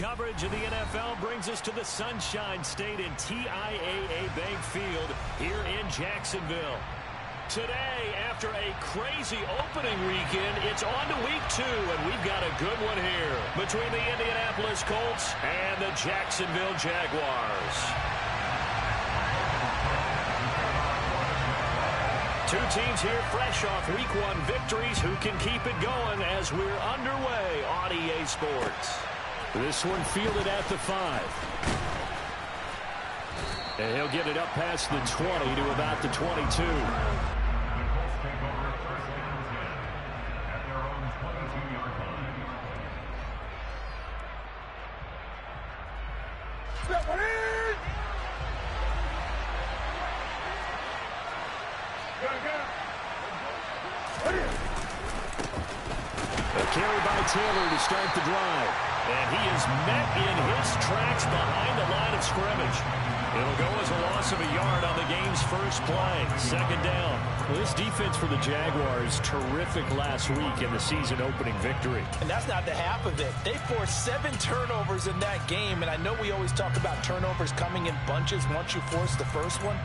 coverage of the NFL brings us to the Sunshine State in TIAA Bank Field here in Jacksonville. Today, after a crazy opening weekend, it's on to week 2, and we've got a good one here between the Indianapolis Colts and the Jacksonville Jaguars. Two teams here fresh off week 1 victories who can keep it going as we're underway on EA Sports. This one fielded at the 5. And he'll get it up past the 20 to about the 22. Carry by Taylor to start the drive. And he is met in his tracks behind the line of scrimmage. It'll go as a loss of a yard on the game's first play. Second down. Well, this defense for the Jaguars, terrific last week in the season-opening victory. And that's not the half of it. They forced 7 turnovers in that game. And I know we always talk about turnovers coming in bunches once you force the first one.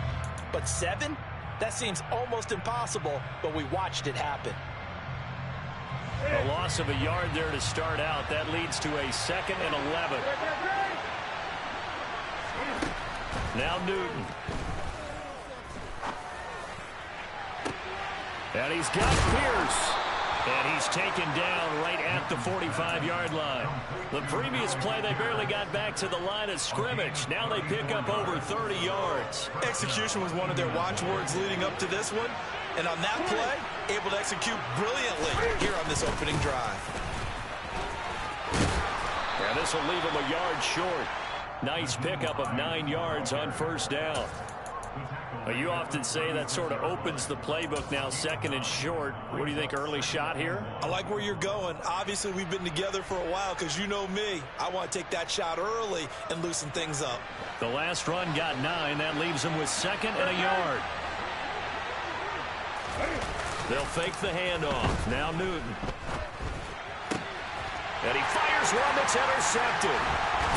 But 7? That seems almost impossible, but we watched it happen. A loss of a yard there to start out. That leads to a 2nd and 11. Now Newton. And he's got Pierce. And he's taken down right at the 45-yard line. The previous play, they barely got back to the line of scrimmage. Now they pick up over 30 yards. Execution was one of their watchwords leading up to this one. And on that play, able to execute brilliantly here on this opening drive. Yeah, this will leave him a yard short. Nice pickup of 9 yards on first down. Well, you often say that sort of opens the playbook now, 2nd and short. What do you think, early shot here? I like where you're going. Obviously, we've been together for a while because you know me. I want to take that shot early and loosen things up. The last run got 9. That leaves him with 2nd and a yard. They'll fake the handoff. Now Newton. And he fires one that's intercepted.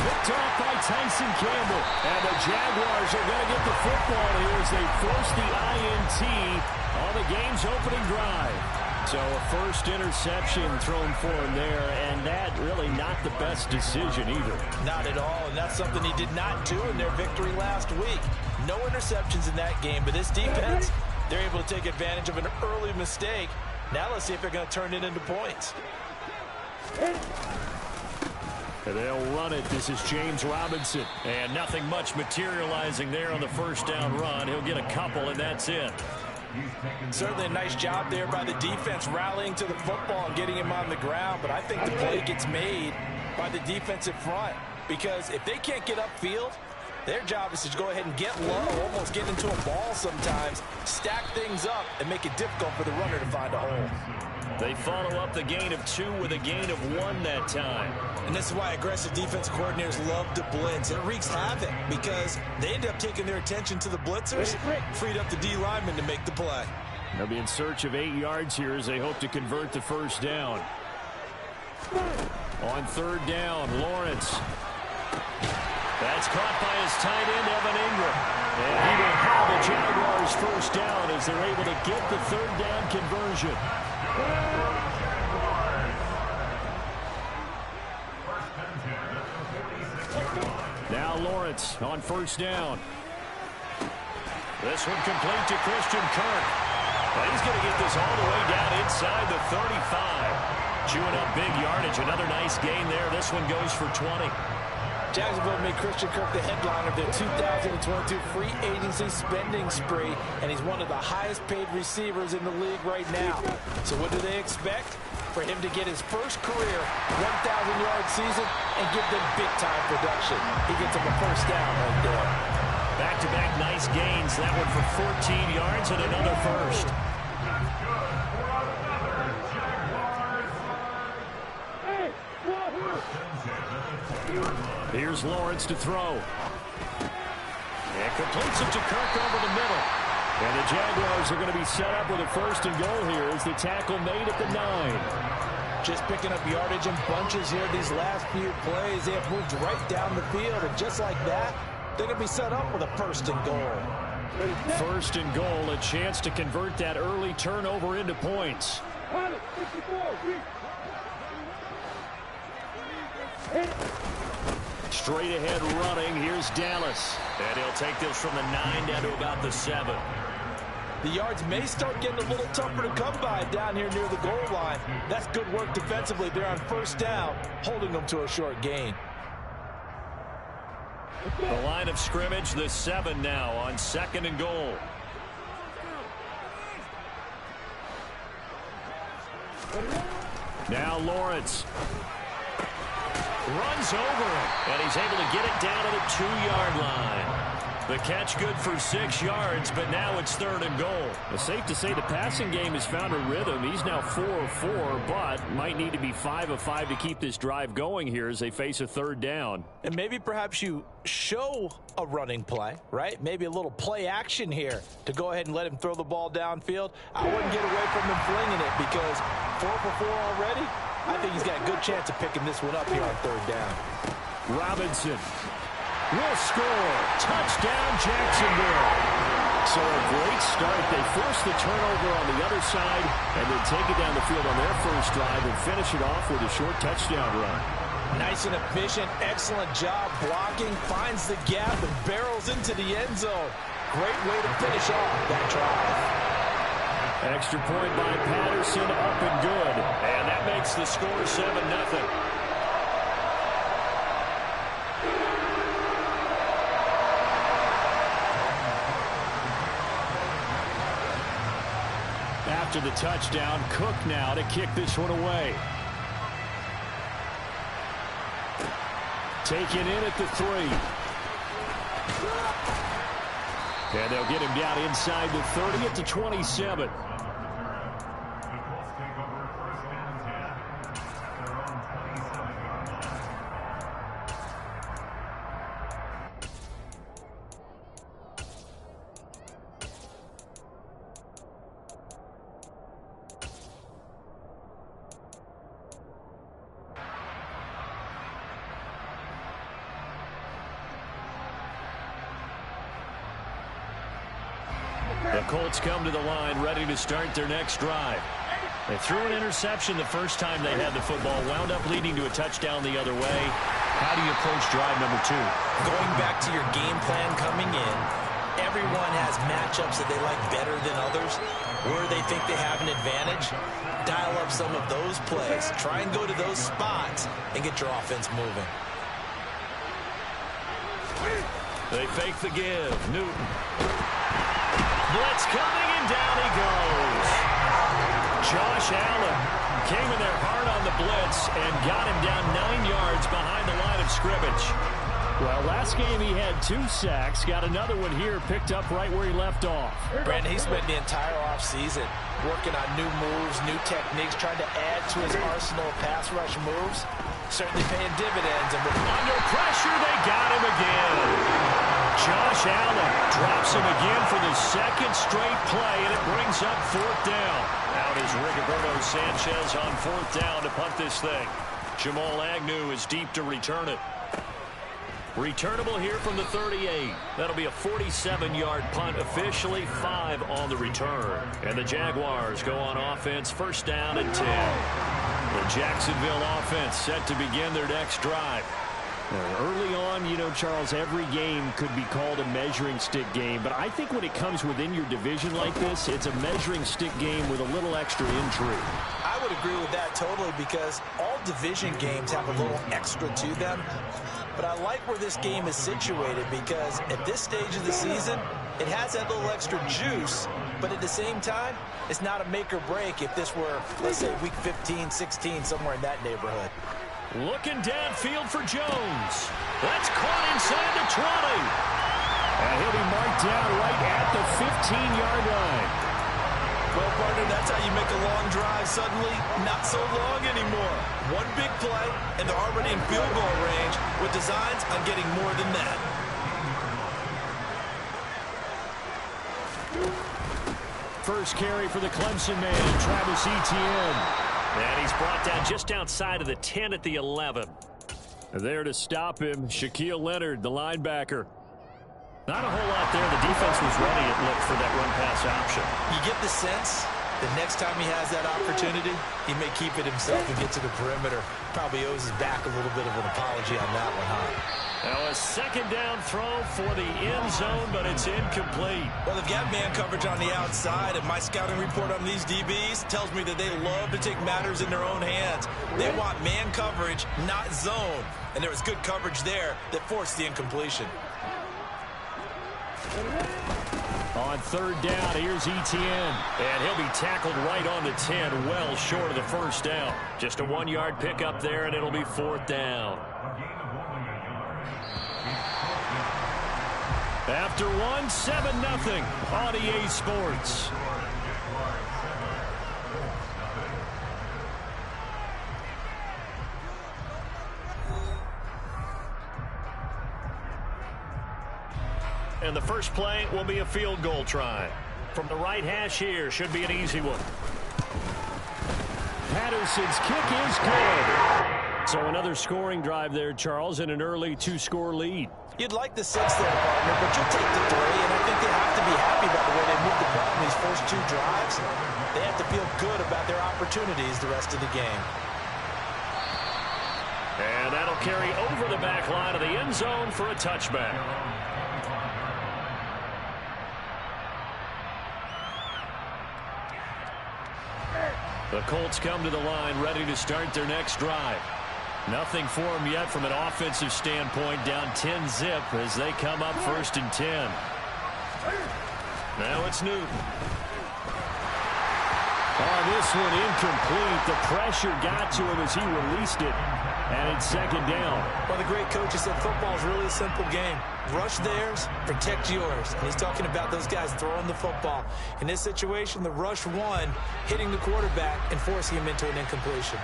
Picked off by Tyson Campbell. And the Jaguars are going to get the football here as they force the INT on the game's opening drive. So a first interception thrown for him there, and that really not the best decision either. Not at all, and that's something he did not do in their victory last week. No interceptions in that game, but this defense, they're able to take advantage of an early mistake. Now let's see if they're going to turn it into points. And they'll run it. This is James Robinson. And nothing much materializing there on the first down run. He'll get a couple, and that's it. Certainly a nice job there by the defense rallying to the football and getting him on the ground. But I think the play gets made by the defensive front. Because if they can't get upfield, their job is to go ahead and get low, almost get into a ball sometimes, stack things up, and make it difficult for the runner to find a hole. They follow up the gain of 2 with a gain of 1 that time. And this is why aggressive defensive coordinators love to blitz. It wreaks havoc because they end up taking their attention to the blitzers, freed up the D lineman to make the play. They'll be in search of 8 yards here as they hope to convert the first down. On 3rd down, Lawrence. That's caught by his tight end, Evan Ingram. And he will have the Jaguars first down as they're able to get the 3rd down conversion. Now Lawrence on 1st down. This one complete to Christian Kirk. And he's going to get this all the way down inside the 35. Chewing up big yardage. Another nice gain there. This one goes for 20. Jacksonville made Christian Kirk the headline of their 2022 free agency spending spree, and he's one of the highest-paid receivers in the league right now. So what do they expect? For him to get his first career 1,000-yard season and give them big-time production. He gets them a first down right there. Back-to-back nice gains. That one for 14 yards and another first. Here's Lawrence to throw. And completes it to Kirk over the middle. And the Jaguars are going to be set up with a 1st and goal here as the tackle made at the 9. Just picking up yardage in bunches here these last few plays. They have moved right down the field, and just like that, they're going to be set up with a first and goal. First and goal, a chance to convert that early turnover into points. Straight ahead running, here's Dallas. And he'll take this from the 9 down to about the 7. The yards may start getting a little tougher to come by down here near the goal line. That's good work defensively there on first down, holding them to a short gain. The line of scrimmage, the 7 now on second and goal. Now Lawrence runs over it, and he's able to get it down to the 2-yard line. The catch good for 6 yards, but now it's third and goal. It's safe to say the passing game has found a rhythm. He's now 4 of 4, but might need to be 5 of 5 to keep this drive going here as they face a third down. And maybe perhaps you show a running play, right? Maybe a little play action here to go ahead and let him throw the ball downfield. I wouldn't get away from him flinging it because 4 for 4 already. I think he's got a good chance of picking this one up here on third down. Robinson will score. Touchdown, Jacksonville. So a great start. They force the turnover on the other side and then take it down the field on their first drive and finish it off with a short touchdown run. Nice and efficient. Excellent job blocking. Finds the gap and barrels into the end zone. Great way to finish off that drive. Extra point by Patterson, up and good. And that makes the score 7-0. After the touchdown, Cook now to kick this one away. Taken in at the 3. And they'll get him down inside the 30 at the 27. The Colts come to the line ready to start their next drive. They threw an interception the first time they had the football, wound up leading to a touchdown the other way. How do you approach drive number 2? Going back to your game plan coming in, everyone has matchups that they like better than others, where they think they have an advantage. Dial up some of those plays. Try and go to those spots and get your offense moving. They fake the give. Newton. Blitz coming, and down he goes. Josh Allen came in there hard on the blitz and got him down 9 yards behind the line of scrimmage. Well, last game he had 2 sacks. Got another one here, picked up right where he left off. Brandon, he spent the entire offseason working on new moves, new techniques, trying to add to his arsenal of pass rush moves. Certainly paying dividends. And under pressure, they got him again. Josh Allen drops him again for the second straight play, and it brings up 4th down. Out is Rigoberto Sanchez on 4th down to punt this thing. Jamal Agnew is deep to return it. Returnable here from the 38. That'll be a 47-yard punt, officially 5 on the return. And the Jaguars go on offense, first down and 10. The Jacksonville offense set to begin their next drive. Early on, you know, Charles, every game could be called a measuring stick game. But I think when it comes within your division like this, it's a measuring stick game with a little extra intrigue. I would agree with that totally because all division games have a little extra to them. But I like where this game is situated because at this stage of the season, it has that little extra juice. But at the same time, it's not a make or break if this were, let's say, week 15, 16, somewhere in that neighborhood. Looking downfield for Jones. That's caught inside the 20. And he'll be marked down right at the 15-yard line. Well, partner, that's how you make a long drive suddenly not so long anymore. One big play, and they're already in field goal range with designs on getting more than that. First carry for the Clemson man, Travis Etienne. And he's brought down just outside of the 10 at the 11. There to stop him, Shaquille Leonard, the linebacker. Not a whole lot there. The defense was ready, it looked, for that run-pass option. You get the sense that next time he has that opportunity, he may keep it himself and get to the perimeter. Probably owes his back a little bit of an apology on that one, huh? Now a second down throw for the end zone, but it's incomplete. Well, they've got man coverage on the outside, and my scouting report on these DBs tells me that they love to take matters in their own hands. They want man coverage, not zone. And there was good coverage there that forced the incompletion. On third down, here's Etienne. And he'll be tackled right on the 10, well short of the first down. Just a 1-yard pickup there, and it'll be fourth down. After one, 7-0 on EA Sports. And the first play will be a field goal try. From the right hash here, should be an easy one. Patterson's kick is good. So another scoring drive there, Charles, and an early 2-score lead. You'd like the 6 there, partner, but you'll take the 3, and I think they have to be happy about the way they moved the ball in these first 2 drives. They have to feel good about their opportunities the rest of the game. And that'll carry over the back line of the end zone for a touchback. The Colts come to the line ready to start their next drive. Nothing for them yet from an offensive standpoint, down 10-zip as they come up 1st and 10. Now it's Newton. Oh, this one incomplete. The pressure got to him as he released it. And it's 2nd down. Well, the great coach has said football is really a simple game. Rush theirs, protect yours. And he's talking about those guys throwing the football. In this situation, the rush won, hitting the quarterback and forcing him into an incompletion.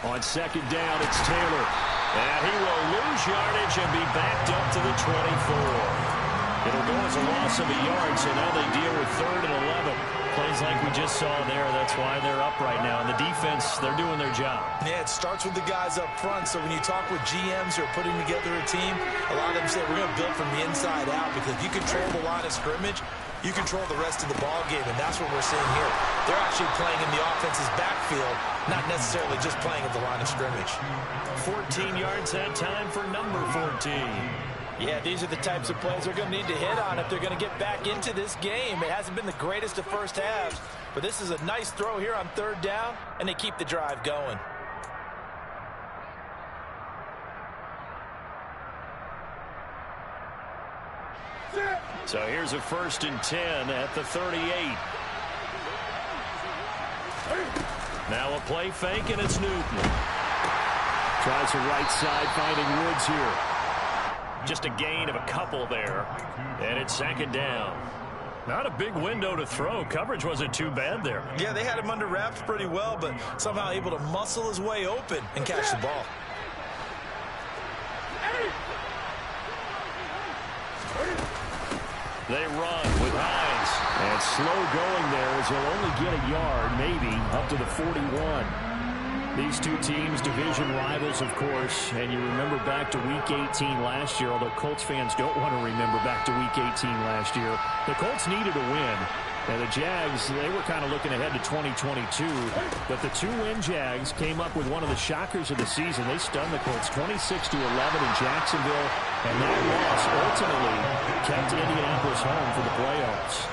On 2nd down, it's Taylor. And he will lose yardage and be backed up to the 24. It'll go as a loss of a yard, so now they deal with 3rd and 11. Plays like we just saw there. That's why they're up right now. And the defense, they're doing their job. Yeah, it starts with the guys up front. So when you talk with GMs who are putting together a team, a lot of them say we're going to build from the inside out, because if you control the line of scrimmage, you control the rest of the ball game, and that's what we're seeing here. They're actually playing in the offense's backfield, not necessarily just playing at the line of scrimmage. 14 yards that time for number 14. Yeah, these are the types of plays they're going to need to hit on if they're going to get back into this game. It hasn't been the greatest of first halves, but this is a nice throw here on 3rd down, and they keep the drive going. So here's a 1st and 10 at the 38. Now a play fake, and it's Newton. Tries the right side, finding Woods here. Just a gain of a couple there. And it's 2nd down. Not a big window to throw. Coverage wasn't too bad there. Yeah, they had him under wraps pretty well, but somehow able to muscle his way open and catch the ball. They run with Hines. And slow going there as he'll only get a yard, maybe, up to the 41. These two teams, division rivals, of course, and you remember back to Week 18 last year, although Colts fans don't want to remember back to Week 18 last year. The Colts needed a win, and the Jags, they were kind of looking ahead to 2022, but the 2-win Jags came up with one of the shockers of the season. They stunned the Colts 26-11 in Jacksonville, and that loss ultimately kept Indianapolis home for the playoffs.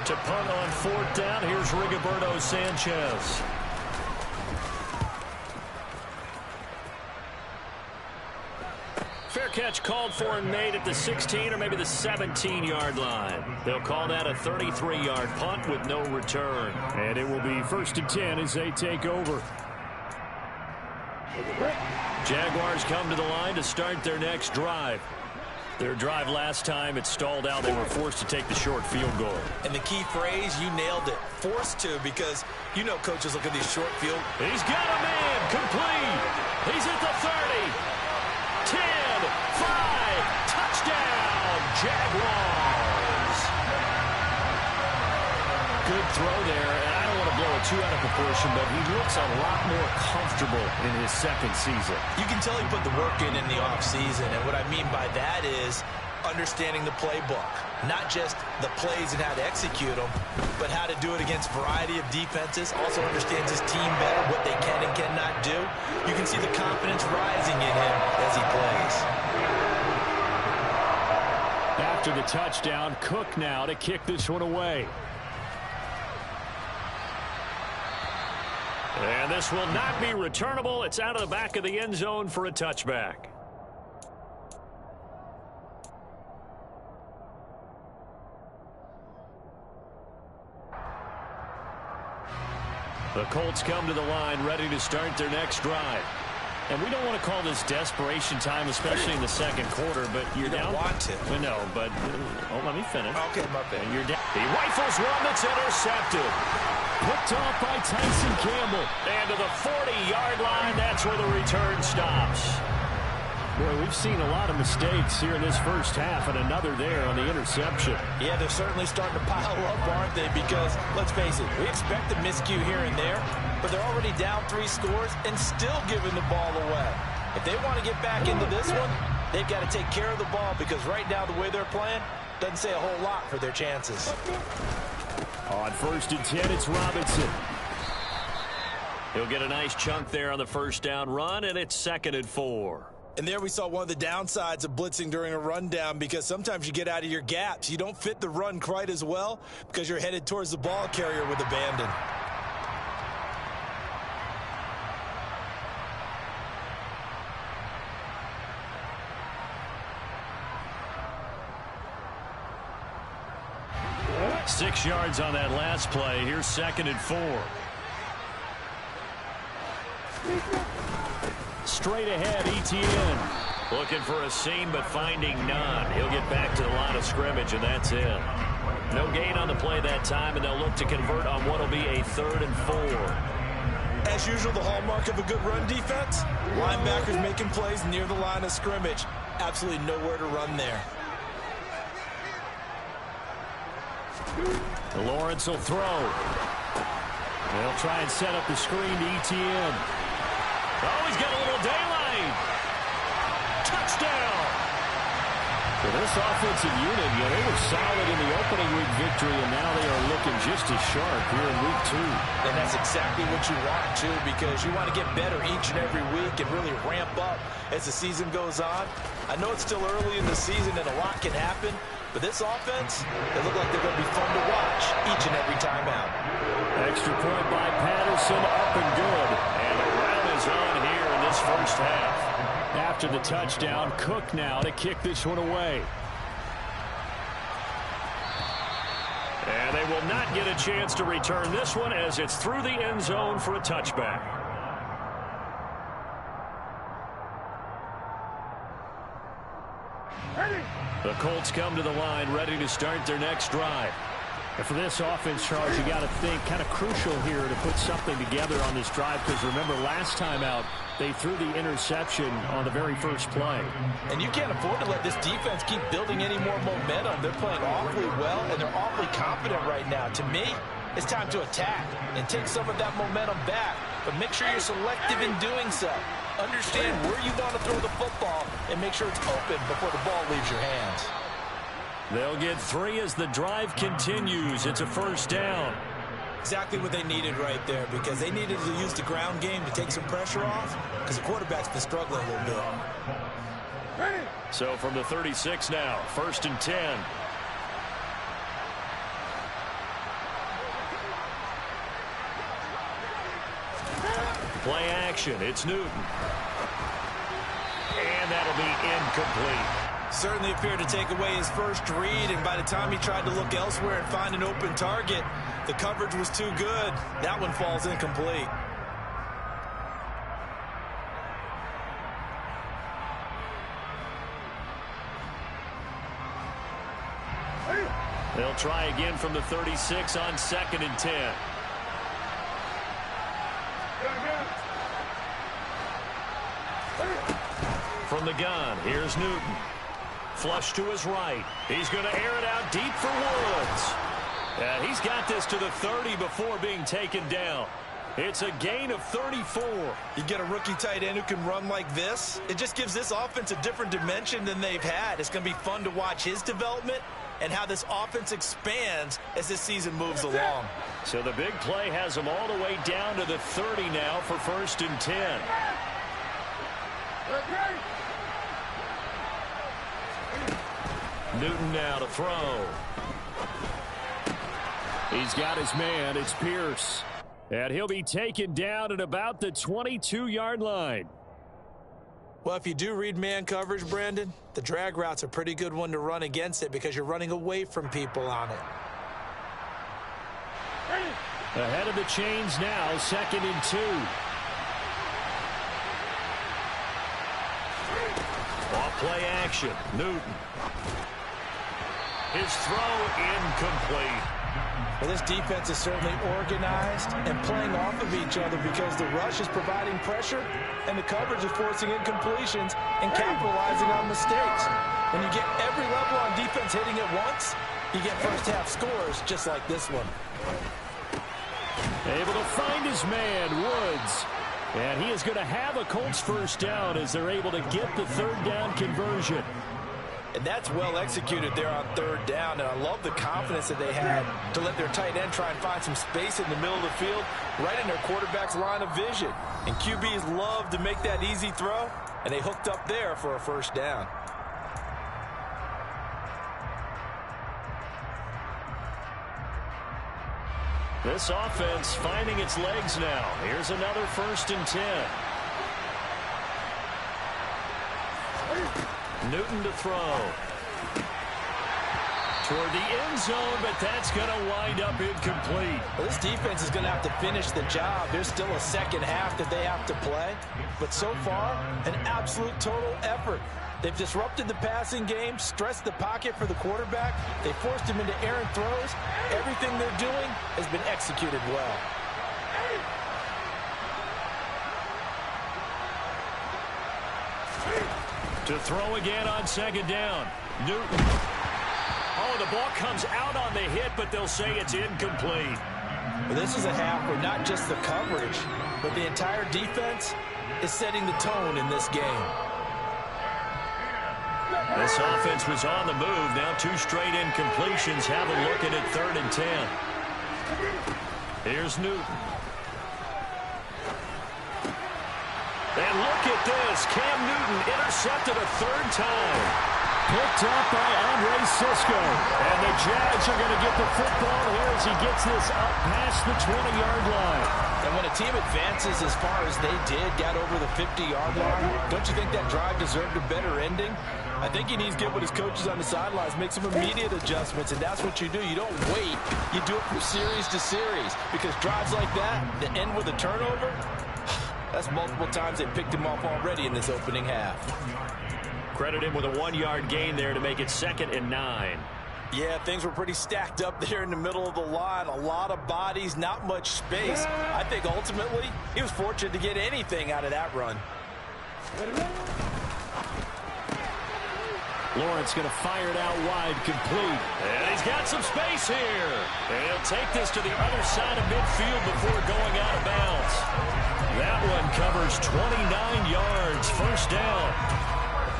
To punt on 4th down, here's Rigoberto Sanchez. Fair catch called for and made at the 16 or maybe the 17-yard line. They'll call that a 33-yard punt with no return. And it will be 1st and 10 as they take over. Jaguars come to the line to start their next drive. Their drive last time, it stalled out. They were forced to take the short field goal. And the key phrase, you nailed it. Forced to, because you know coaches look at these short field. He's got a man complete. He's at the 30. 10, 5, touchdown, Jaguars. good throw there, and I don't want to blow it too out of proportion, but he looks a lot more comfortable in his second season. You can tell he put the work in the offseason, and what I mean by that is understanding the playbook. Not just the plays and how to execute them, but how to do it against a variety of defenses. Also understands his team better, what they can and cannot do. You can see the confidence rising in him as he plays. After the touchdown, Cook now to kick this one away. And this will not be returnable. It's out of the back of the end zone for a touchback. The Colts come to the line ready to start their next drive. And we don't want to call this desperation time, especially in the second quarter, but you're down. You don't want to. No, but let me finish. Okay, my bad. You're down. He rifles one that's intercepted. Picked off by Tyson Campbell. And to the 40-yard line, that's where the return stops. Boy, we've seen a lot of mistakes here in this first half, and another there on the interception. Yeah, they're certainly starting to pile up, aren't they? Because, let's face it, we expect a miscue here and there, but they're already down 3 scores and still giving the ball away. If they want to get back into this one, they've got to take care of the ball, because right now the way they're playing doesn't say a whole lot for their chances. On 1st and 10, it's Robinson. He'll get a nice chunk there on the first down run, and it's 2nd and 4. And there we saw one of the downsides of blitzing during a rundown, because sometimes you get out of your gaps. You don't fit the run quite as well because you're headed towards the ball carrier with abandon. Six yards on that last play. Here's 2nd and 4. Straight ahead, Etienne. Looking for a seam, but finding none. He'll get back to the line of scrimmage, and that's it. No gain on the play that time, and they'll look to convert on what will be a 3rd and 4. As usual, the hallmark of a good run defense, linebackers making plays near the line of scrimmage. Absolutely nowhere to run there. Lawrence will throw. They'll try and set up the screen to Etienne. Oh, he's got a little daylight. Touchdown. For this offensive unit, they were solid in the opening week victory, and now they are looking just as sharp here in week 2. And that's exactly what you want, too, because you want to get better each and every week and really ramp up as the season goes on. I know it's still early in the season and a lot can happen, but this offense, they look like they're going to be fun to watch each and every time out. Extra point by Patterson, up and good. And the round is on here in this first half. After the touchdown, Cook now to kick this one away. And they will not get a chance to return this one as it's through the end zone for a touchback. The Colts come to the line ready to start their next drive. And for this offense, Charles, you got to think kind of crucial here to put something together on this drive, because remember last time out they threw the interception on the very first play. And you can't afford to let this defense keep building any more momentum. They're playing awfully well, and they're awfully confident right now. To me, it's time to attack and take some of that momentum back, but make sure you're selective in doing so. Understand where you want to throw the football and make sure it's open before the ball leaves your hands. They'll get 3 as the drive continues. It's a first down. Exactly what they needed right there, because they needed to use the ground game to take some pressure off, because the quarterback's been struggling a little bit. So from the 36 now, 1st and 10. Play action. It's Newton. And that'll be incomplete. Certainly appeared to take away his first read, and by the time he tried to look elsewhere and find an open target, the coverage was too good. That one falls incomplete. They'll try again from the 36 on 2nd and 10. From the gun, here's Newton. Flush to his right. He's going to air it out deep for Woods. And he's got this to the 30 before being taken down. It's a gain of 34. You get a rookie tight end who can run like this, it just gives this offense a different dimension than they've had. It's going to be fun to watch his development and how this offense expands as this season moves along. So the big play has them all the way down to the 30 now for 1st and 10. Newton now to throw. He's got his man. It's Pierce. And he'll be taken down at about the 22-yard line. Well, if you do read man coverage, Brandon, the drag route's a pretty good one to run against it because you're running away from people on it. Ahead of the chains now, 2nd and 2. Off play action, Newton. His throw incomplete. Well, this defense is certainly organized and playing off of each other because the rush is providing pressure and the coverage is forcing incompletions and capitalizing on mistakes. When you get every level on defense hitting it once, you get first-half scores just like this one. Able to find his man, Woods. And he is going to have a Colts first down as they're able to get the 3rd down conversion. And that's well executed there on 3rd down. And I love the confidence that they had to let their tight end try and find some space in the middle of the field, right in their quarterback's line of vision. And QBs love to make that easy throw, and they hooked up there for a first down. This offense finding its legs now. Here's another 1st and 10. Newton to throw. Toward the end zone, but that's going to wind up incomplete. Well, this defense is going to have to finish the job. There's still a second half that they have to play. But so far, an absolute total effort. They've disrupted the passing game, stressed the pocket for the quarterback. They forced him into errant throws. Everything they're doing has been executed well. To throw again on 2nd down. Newton. Oh, the ball comes out on the hit, but they'll say it's incomplete. Well, this is a half where not just the coverage, but the entire defense is setting the tone in this game. This offense was on the move. Now 2 straight incompletions. Have a look at it, 3rd and 10. Here's Newton. And look at this. Cam Newton intercepted a 3rd time. Picked up by Andre Sisco. And the Jags are going to get the football here as he gets this up past the 20-yard line. And when a team advances as far as they did, got over the 50-yard line, don't you think that drive deserved a better ending? I think he needs to get with his coaches on the sidelines, make some immediate adjustments, and that's what you do. You don't wait. You do it from series to series because drives like that that end with a turnover, that's multiple times they picked him off already in this opening half. Credit him with a 1-yard gain there to make it 2nd and 9. Yeah, things were pretty stacked up there in the middle of the line. A lot of bodies, not much space. I think ultimately he was fortunate to get anything out of that run. Lawrence going to fire it out wide, complete. And he's got some space here. And he'll take this to the other side of midfield before going out of bounds. That one covers 29 yards, first down.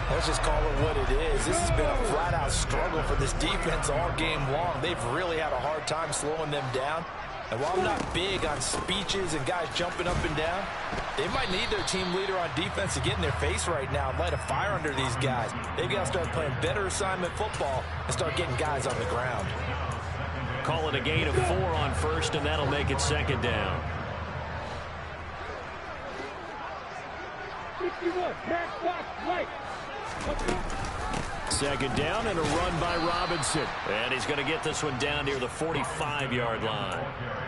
Let's just call it what it is. This has been a flat-out struggle for this defense all game long. They've really had a hard time slowing them down. And while I'm not big on speeches and guys jumping up and down, they might need their team leader on defense to get in their face right now and light a fire under these guys. They've got to start playing better assignment football and start getting guys on the ground. Call it a gain of 4 on 1st, and that'll make it 2nd down. Second down and a run by Robinson. And he's going to get this one down near the 45-yard line.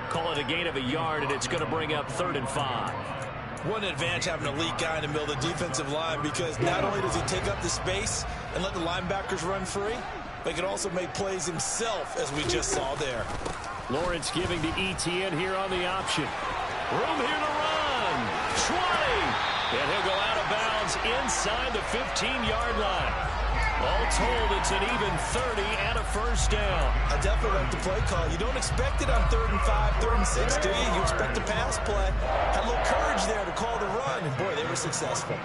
Call it a gain of a yard, and it's going to bring up 3rd and 5. What an advantage having an elite guy in the middle of the defensive line, because not only does he take up the space and let the linebackers run free, but he can also make plays himself, as we just saw there. Lawrence giving to ETN here on the option. Room here to run. 20. And he'll go out of bounds inside the 15-yard line. All told, it's an even 30 and a first down. I definitely like the play call. You don't expect it on 3rd and 5, 3rd and 6, do you? You expect a pass play. Had a little courage there to call the run, and boy, they were successful.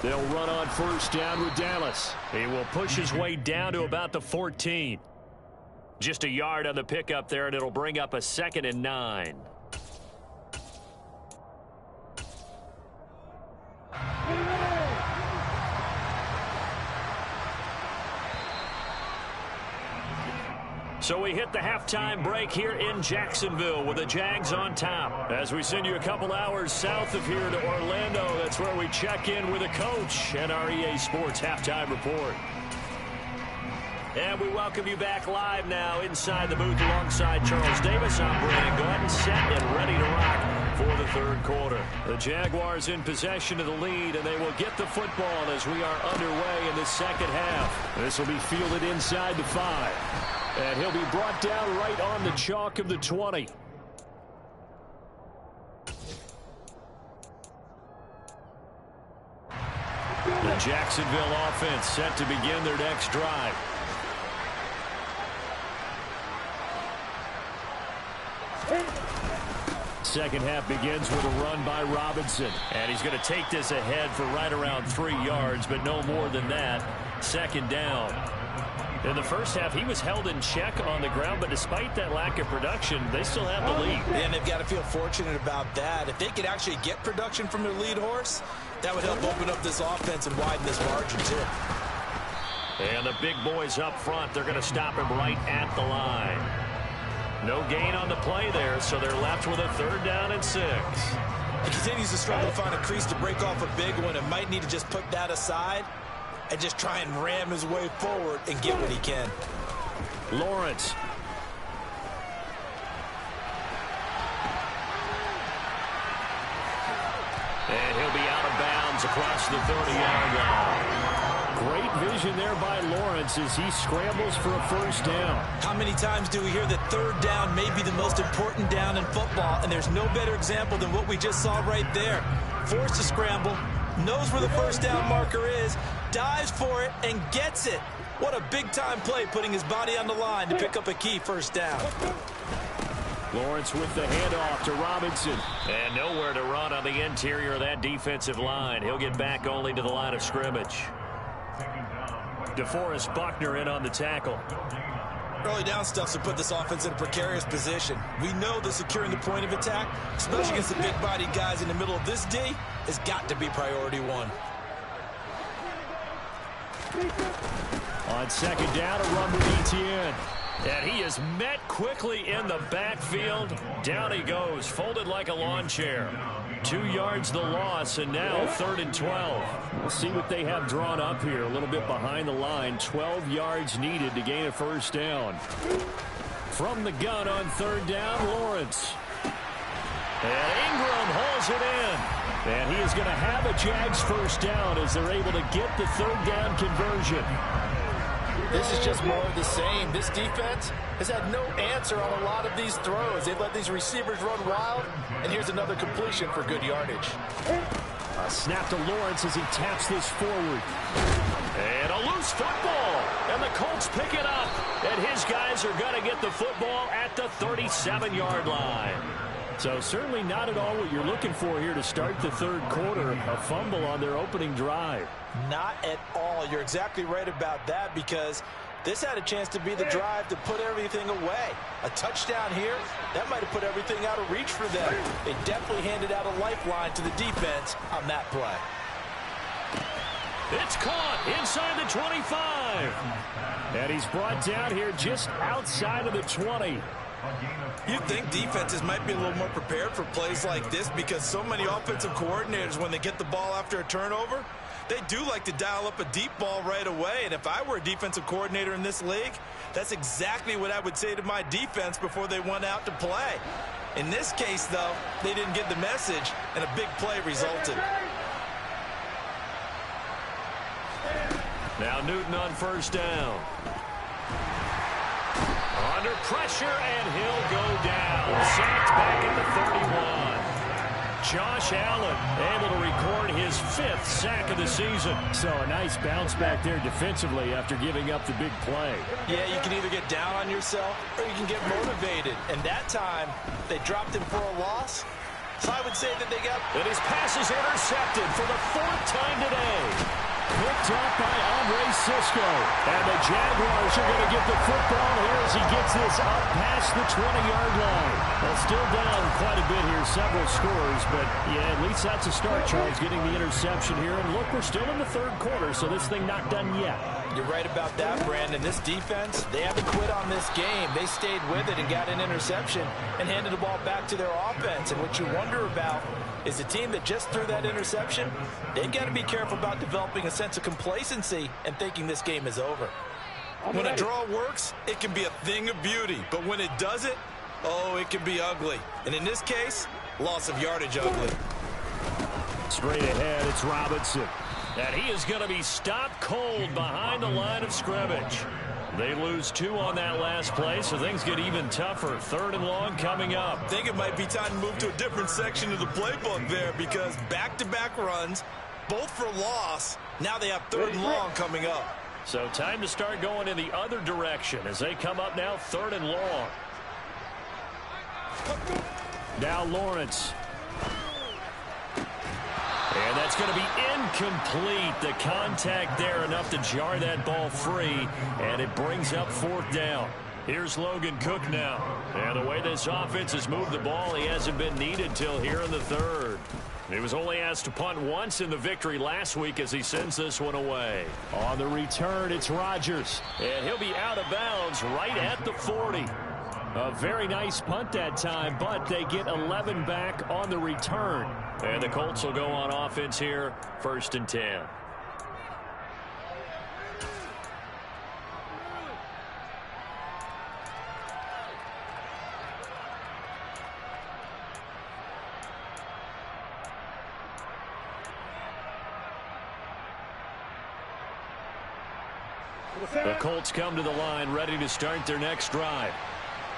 They'll run on first down with Dallas. He will push his way down to about the 14. Just a yard on the pickup there, and it'll bring up a 2nd and 9. So we hit the halftime break here in Jacksonville with the Jags on top. As we send you a couple hours south of here to Orlando, that's where we check in with a coach and our EA Sports halftime report. And we welcome you back live now inside the booth alongside Charles Davis. I'm Brandon Gordon, set and ready to rock for the 3rd quarter. The Jaguars in possession of the lead, and they will get the football as we are underway in the 2nd half. This will be fielded inside the 5. And he'll be brought down right on the chalk of the 20. The Jacksonville offense set to begin their next drive. Second half begins with a run by Robinson. And he's going to take this ahead for right around 3 yards, but no more than that. 2nd down. In the first half, he was held in check on the ground, but despite that lack of production, they still have the lead. And they've got to feel fortunate about that. If they could actually get production from their lead horse, that would help open up this offense and widen this margin, too. And the big boys up front, they're going to stop him right at the line. No gain on the play there, so they're left with a 3rd down and 6. He continues to struggle to find a crease to break off a big one and might need to just put that aside and just try and ram his way forward and get what he can. Lawrence. And he'll be out of bounds across the 30-yard line. Great vision there by Lawrence as he scrambles for a first down. How many times do we hear that 3rd down may be the most important down in football, and there's no better example than what we just saw right there. Forced to scramble, knows where the first down marker is, dives for it, and gets it. What a big-time play, putting his body on the line to pick up a key first down. Lawrence with the handoff to Robinson. And nowhere to run on the interior of that defensive line. He'll get back only to the line of scrimmage. DeForest Buckner in on the tackle. Early down stuff to put this offense in a precarious position. We know that securing the point of attack, especially against the big-bodied guys in the middle of this D, has got to be priority 1. On 2nd down, a run with Etienne. And he is met quickly in the backfield. Down he goes, folded like a lawn chair. 2 yards the loss, and now 3rd and 12. We'll see what they have drawn up here. A little bit behind the line. 12 yards needed to gain a first down. From the gun on 3rd down, Lawrence. And Ingram hauls it in. And he is going to have a Jags first down as they're able to get the 3rd down conversion. This is just more of the same. This defense has had no answer on a lot of these throws. They've let these receivers run wild, and here's another completion for good yardage. A snap to Lawrence as he taps this forward. And a loose football. And the Colts pick it up. And his guys are going to get the football at the 37-yard line. So certainly not at all what you're looking for here to start the 3rd quarter. A fumble on their opening drive. Not at all. You're exactly right about that, because this had a chance to be the drive to put everything away. A touchdown here, that might have put everything out of reach for them. They definitely handed out a lifeline to the defense on that play. It's caught inside the 25. And he's brought down here just outside of the 20. You'd think defenses might be a little more prepared for plays like this, because so many offensive coordinators, when they get the ball after a turnover, they do like to dial up a deep ball right away. And if I were a defensive coordinator in this league, that's exactly what I would say to my defense before they went out to play. In this case, though, they didn't get the message, and a big play resulted. Now Newton on first down. Under pressure, and he'll go down. Sacked back at the 31. Josh Allen able to record his 5th sack of the season. So a nice bounce back there defensively after giving up the big play. Yeah, you can either get down on yourself or you can get motivated. And that time, they dropped him for a loss. So I would say that they got... And his pass is intercepted for the 4th time today. Picked up by Andre Cisco. And the Jaguars are going to get the football here as he gets this up past the 20-yard line. Well, still down quite a bit here, several scores. But, yeah, at least that's a start, Charles, getting the interception here. And, look, we're still in the 3rd quarter, so this thing not done yet. You're right about that, Brandon. This defense, they haven't quit on this game. They stayed with it and got an interception and handed the ball back to their offense. And what you wonder about is the team that just threw that interception, they've got to be careful about developing a sense of complacency and thinking this game is over. When a draw works, it can be a thing of beauty. But when it doesn't, oh, it can be ugly. And in this case, loss of yardage ugly. Straight ahead, it's Robinson. And he is going to be stopped cold behind the line of scrimmage. They lose 2 on that last play, so things get even tougher. 3rd and long coming up. I think it might be time to move to a different section of the playbook there because back-to-back runs, both for loss. Now they have 3rd and long coming up. So time to start going in the other direction as they come up now 3rd and long. Now Lawrence. And that's going to be incomplete. The contact there enough to jar that ball free. And it brings up 4th down. Here's Logan Cook now. And the way this offense has moved the ball, he hasn't been needed till here in the 3rd. He was only asked to punt once in the victory last week as he sends this one away. On the return, it's Rodgers. And he'll be out of bounds right at the 40. A very nice punt that time, but they get 11 back on the return. And the Colts will go on offense here, 1st and 10. The Colts come to the line, ready to start their next drive.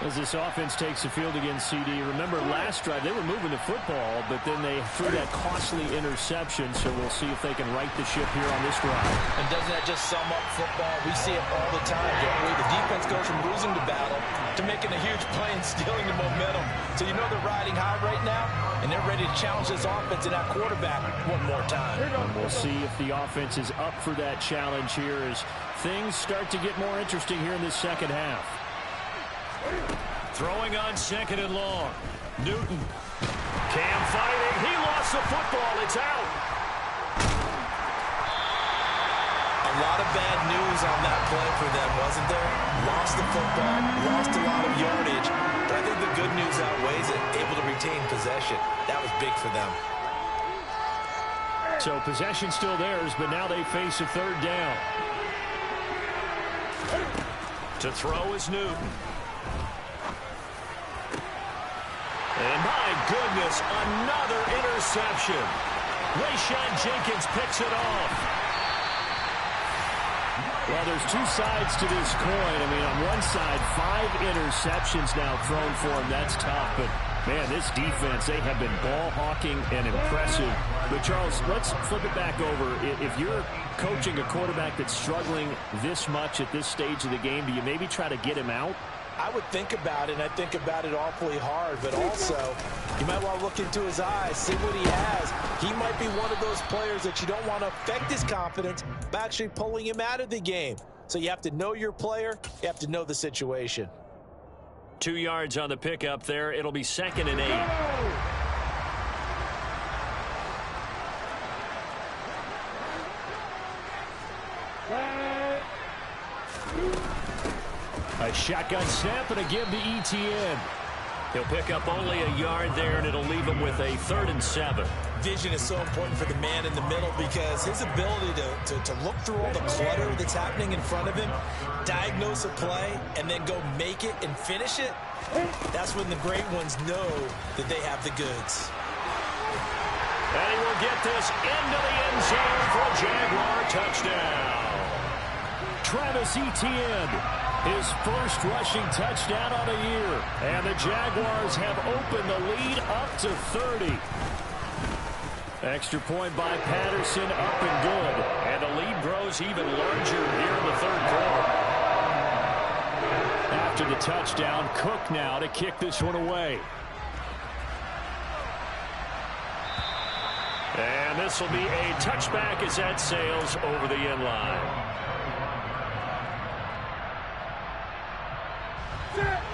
As this offense takes the field against CD. Remember last drive, they were moving the football, but then they threw that costly interception, so we'll see if they can right the ship here on this drive. And doesn't that just sum up football? We see it all the time, don't we? The defense goes from losing the battle to making a huge play and stealing the momentum. So you know they're riding high right now, and they're ready to challenge this offense and that quarterback one more time. And we'll see if the offense is up for that challenge here as things start to get more interesting here in this 2nd half. Throwing on 2nd and long. Newton. Cam fighting. He lost the football. It's out. A lot of bad news on that play for them, wasn't there? Lost the football, lost a lot of yardage. But I think the good news outweighs it. Able to retain possession. That was big for them. So possession still theirs, but now they face a 3rd down. To throw is Newton. And my goodness, another interception. Rayshon Jenkins picks it off. Well, there's 2 sides to this coin. I mean, on one side, 5 interceptions now thrown for him. That's tough. But, man, this defense, they have been ball hawking and impressive. But, Charles, let's flip it back over. If you're coaching a quarterback that's struggling this much at this stage of the game, do you maybe try to get him out? I would think about it, and I think about it awfully hard, but also you might want to look into his eyes, see what he has. He might be one of those players that you don't want to affect his confidence by actually pulling him out of the game. So you have to know your player, you have to know the situation. 2 yards on the pickup there. It'll be 2nd and 8. A shotgun snap and a give to ETN. He'll pick up only a yard there, and it'll leave him with a 3rd and 7. Vision is so important for the man in the middle because his ability to look through all the clutter that's happening in front of him, diagnose a play, and then go make it and finish it, that's when the great ones know that they have the goods. And he will get this into the end zone for a Jaguar touchdown. Travis Etienne, his first rushing touchdown on the year. And the Jaguars have opened the lead up to 30. Extra point by Patterson, up and good. And the lead grows even larger here in the third quarter. After the touchdown, Cook now to kick this one away. And this will be a touchback as that sails over the end line.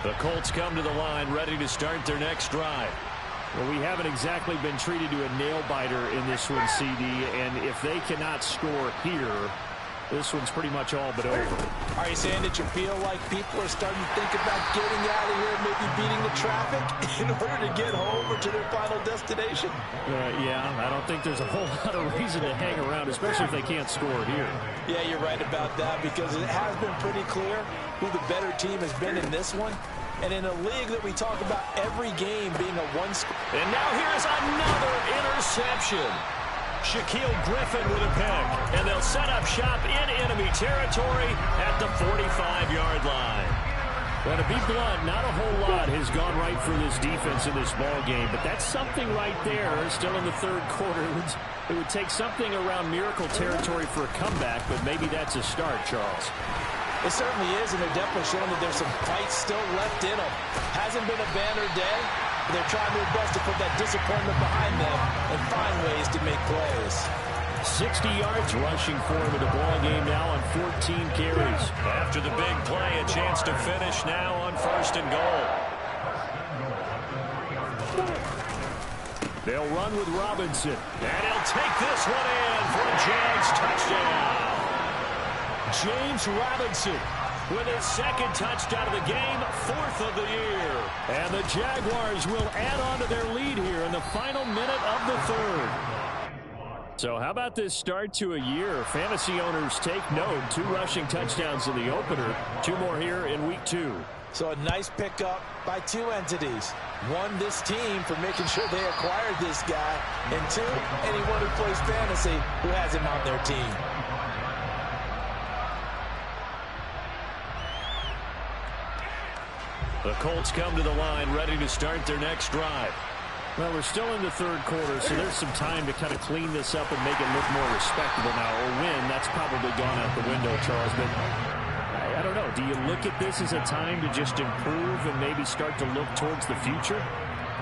The Colts come to the line ready to start their next drive. Well, we haven't exactly been treated to a nail-biter in this one, CD, and if they cannot score here, this one's pretty much all but over. Are you saying that you feel like people are starting to think about getting out of here, maybe beating the traffic in order to get home or to their final destination? Yeah, I don't think there's a whole lot of reason to hang around, especially if they can't score here. Yeah, you're right about that, because it has been pretty clear who the better team has been in this one. And in a league that we talk about every game being a one-score. And now here's another interception. Shaquille Griffin with a pick. And they'll set up shop in enemy territory at the 45-yard line. Well, to be blunt, not a whole lot has gone right for this defense in this ball game, but that's something right there. Still in the third quarter. It would take something around miracle territory for a comeback, but maybe that's a start, Charles. It certainly is, and they're definitely showing that there's some fight still left in them. Hasn't been a banner day, but they're trying their best to put that disappointment behind them and find ways to make plays. 60 yards rushing for him in the ball game now on 14 carries. After the big play, a chance to finish now on 1st and goal. They'll run with Robinson, and he'll take this one in for a Jags touchdown. James Robinson with his second touchdown of the game, 4th of the year. And the Jaguars will add on to their lead here in the final minute of the third. So how about this start to a year? Fantasy owners take note. 2 rushing touchdowns in the opener. 2 more here in week 2. So a nice pickup by 2 entities. 1, this team for making sure they acquired this guy. And 2, anyone who plays fantasy who has him on their team. The Colts come to the line ready to start their next drive. Well, we're still in the third quarter, so there's some time to kind of clean this up and make it look more respectable now. Or win, that's probably gone out the window, Charles. But I don't know. Do you look at this as a time to just improve and maybe start to look towards the future?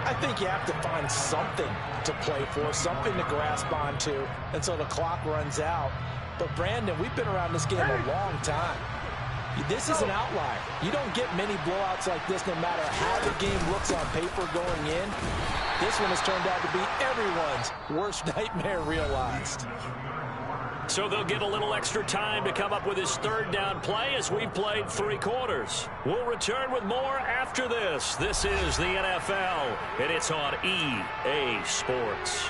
I think you have to find something to play for, something to grasp onto until the clock runs out. But, Brandon, we've been around this game a long time. This is an outlier. You don't get many blowouts like this no matter how the game looks on paper going in. This one has turned out to be everyone's worst nightmare realized. So they'll get a little extra time to come up with his 3rd down play as we've played 3 quarters. We'll return with more after this. This is the NFL, and it's on EA Sports.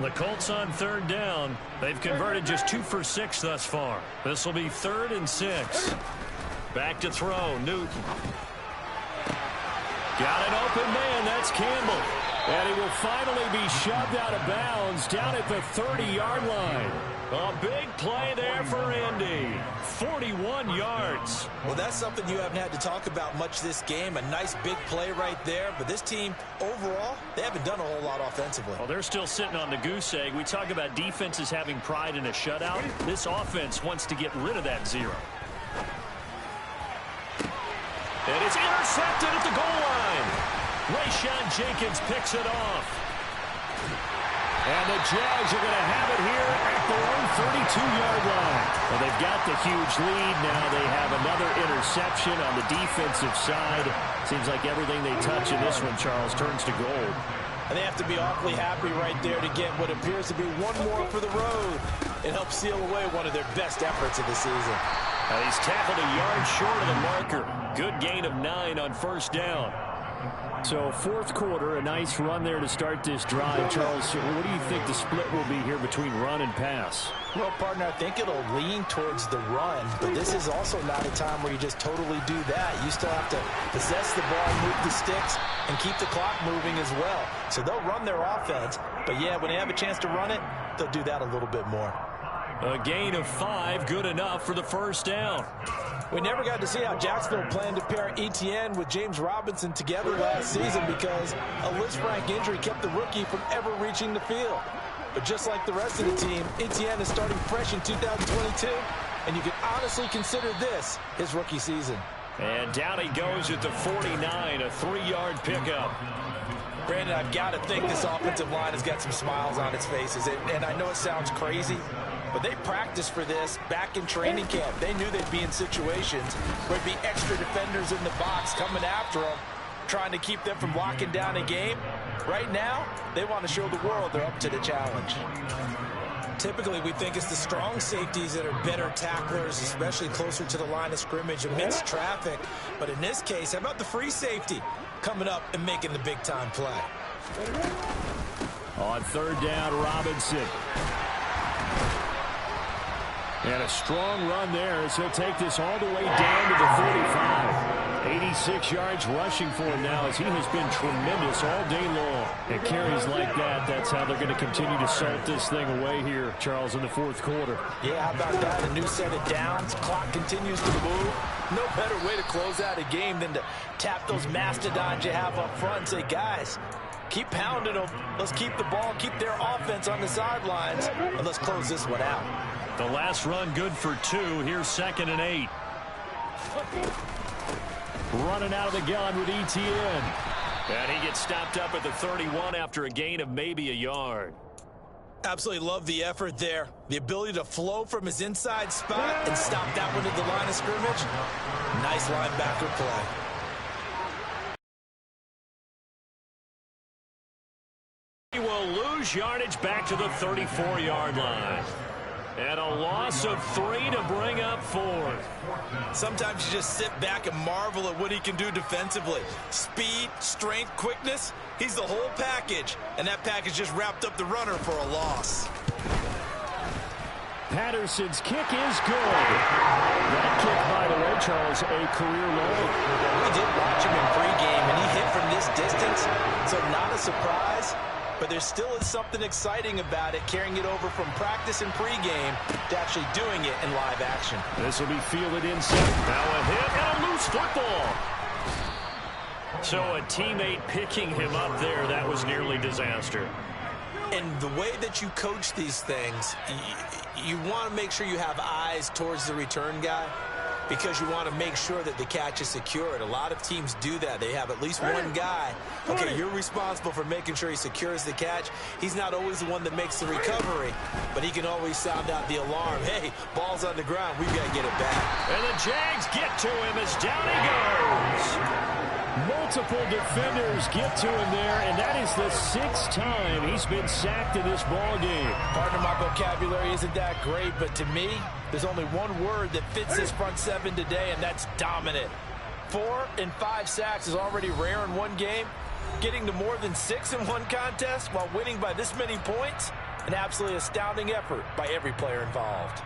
The Colts on 3rd down. They've converted just 2 for 6 thus far. This will be 3rd and 6. Back to throw, Newton. Got an open man, that's Campbell. And he will finally be shoved out of bounds down at the 30-yard line. A big play there for Indy. 41 yards. Well, that's something you haven't had to talk about much this game. A nice big play right there. But this team, overall, they haven't done a whole lot offensively. Well, they're still sitting on the goose egg. We talk about defenses having pride in a shutout. This offense wants to get rid of that 0. And it's intercepted at the goal line. Rayshon Jenkins picks it off. And the Jags are going to have it here at their own 32-yard line. Well, they've got the huge lead. Now they have another interception on the defensive side. Seems like everything they touch in this one, Charles, turns to gold. And they have to be awfully happy right there to get what appears to be one more for the road. It helps seal away one of their best efforts of the season. He's tackled a yard short of the marker. Good gain of 9 on 1st down. So 4th quarter, a nice run there to start this drive. Charles, what do you think the split will be here between run and pass? Well, partner, I think it'll lean towards the run, but this is also not a time where you just totally do that. You still have to possess the ball, move the sticks, and keep the clock moving as well. So they'll run their offense, but yeah, when they have a chance to run it, they'll do that a little bit more. A gain of 5, good enough for the first down. We never got to see how Jacksonville planned to pair Etienne with James Robinson together last season because a Lisfranc injury kept the rookie from ever reaching the field. But just like the rest of the team, Etienne is starting fresh in 2022, and you can honestly consider this his rookie season. And down he goes at the 49, a 3-yard pickup. Brandon, I've got to think this offensive line has got some smiles on its faces. And I know it sounds crazy, but they practiced for this back in training camp. They knew they'd be in situations where there'd be extra defenders in the box coming after them, trying to keep them from locking down a game. Right now, they want to show the world they're up to the challenge. Typically, we think it's the strong safeties that are better tacklers, especially closer to the line of scrimmage amidst traffic. But in this case, how about the free safety coming up and making the big-time play? On third down, Robinson. And a strong run there as he'll take this all the way down to the 45. 86 yards rushing for him now as he has been tremendous all day long. And carries like that, that's how they're going to continue to salt this thing away here, Charles, in the fourth quarter. Yeah, how about that? A new set of downs. Clock continues to move. No better way to close out a game than to tap those mastodons you have up front and say, guys, keep pounding them. Let's keep the ball, keep their offense on the sidelines, and let's close this one out. The last run good for 2. Here's 2nd and 8. Running out of the gun with Etienne. And he gets stopped up at the 31 after a gain of maybe a yard. Absolutely love the effort there. The ability to flow from his inside spot and stop that one at the line of scrimmage. Nice linebacker play. He will lose yardage back to the 34-yard line. And a loss of 3 to bring up 4. Sometimes you just sit back and marvel at what he can do defensively. Speed, strength, quickness, he's the whole package. And that package just wrapped up the runner for a loss. Patterson's kick is good. That kick, by the way, Charles, a career low. We did watch him in pregame, and he hit from this distance, so not a surprise. But there still is something exciting about it, carrying it over from practice and pregame to actually doing it in live action. This will be fielded inside. Now a hit and a loose football. So a teammate picking him up there, that was nearly disaster. And the way that you coach these things, you want to make sure you have eyes towards the return guy, because you want to make sure that the catch is secured. A lot of teams do that. They have at least one guy. Okay, you're responsible for making sure he secures the catch. He's not always the one that makes the recovery, but he can always sound out the alarm. Hey, ball's on the ground. We've got to get it back. And the Jags get to him as down he goes. Multiple defenders get to him there, and that is the 6th time he's been sacked in this ball game. Pardon my vocabulary isn't that great, but to me, there's only one word that fits this front seven today, and that's dominant. 4 and 5 sacks is already rare in one game. Getting to more than 6 in one contest while winning by this many points, an absolutely astounding effort by every player involved.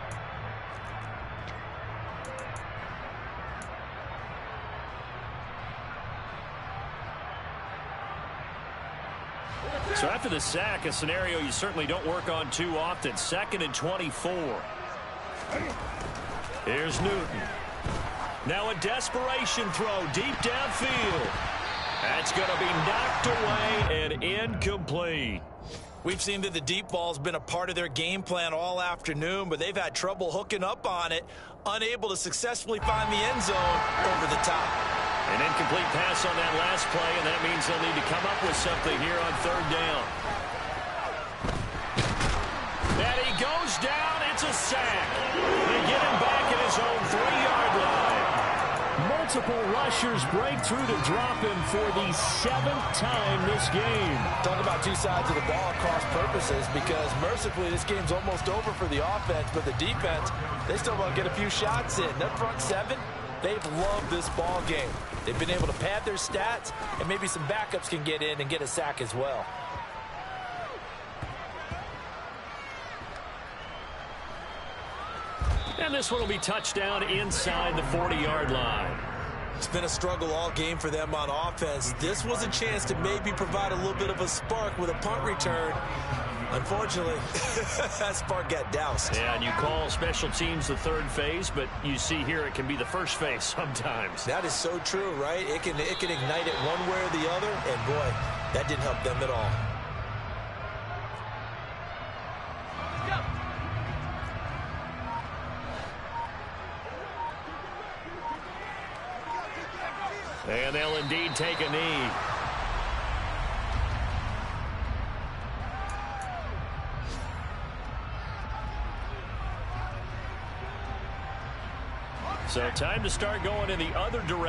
So after the sack, a scenario you certainly don't work on too often. 2nd and 24. Here's Newton. Now a desperation throw deep downfield. That's going to be knocked away and incomplete. We've seen that the deep ball's been a part of their game plan all afternoon, but they've had trouble hooking up on it, unable to successfully find the end zone over the top. An incomplete pass on that last play, and that means they'll need to come up with something here on 3rd down. And he goes down. It's a sack. They get him back at his own 3-yard line. Multiple rushers break through to drop him for the 7th time this game. Talk about two sides of the ball cross purposes, because mercifully this game's almost over for the offense, but the defense, they still want to get a few shots in. That front seven, they've loved this ball game. They've been able to pad their stats, and maybe some backups can get in and get a sack as well. And this one will be touchdown inside the 40-yard line. It's been a struggle all game for them on offense. This was a chance to maybe provide a little bit of a spark with a punt return. Unfortunately, that spark got doused. Yeah, and you call special teams the third phase, but you see here it can be the first phase sometimes. That is so true, right? It can ignite it one way or the other, and boy, that didn't help them at all. And they'll indeed take a knee. So time to start going in the other direction.